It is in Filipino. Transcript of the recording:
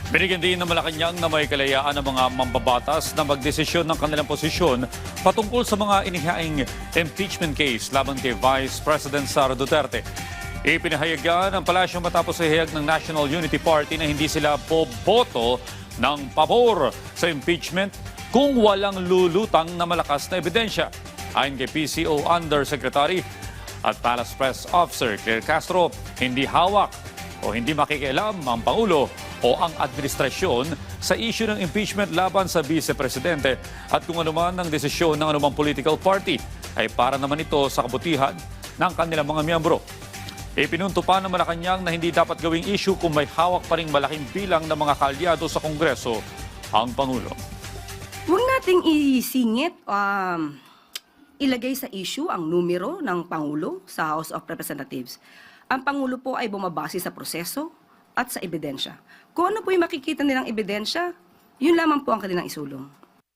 Binigyan din ng Malacanang na may kalayaan ng mga mambabatas na magdesisyon ng kanilang posisyon patungkol sa mga inihaing impeachment case laban kay Vice President Sara Duterte. Ipinahayagan ng palasyo matapos ihayag ng National Unity Party na hindi sila boboto ng pabor sa impeachment kung walang lulutang na malakas na ebidensya. Ayon kay PCO Undersecretary at Palace Press Officer Claire Castro, hindi hawak o hindi makikialam ang Pangulo o ang administrasyon sa issue ng impeachment laban sa Vice-Presidente at kung anuman ang desisyon ng anumang political party ay para naman ito sa kabutihan ng kanilang mga miyembro. Ipinunto pa ng Malacanang na hindi dapat gawing issue kung may hawak pa ring malaking bilang ng mga kaalyado sa Kongreso ang Pangulo. Huwag nating isingit, ilagay sa issue ang numero ng Pangulo sa House of Representatives. Ang Pangulo po ay bumabase sa proseso at sa ebidensya. Kung ano po yung makikita nilang ebidensya, yun lamang po ang kanilang isulong.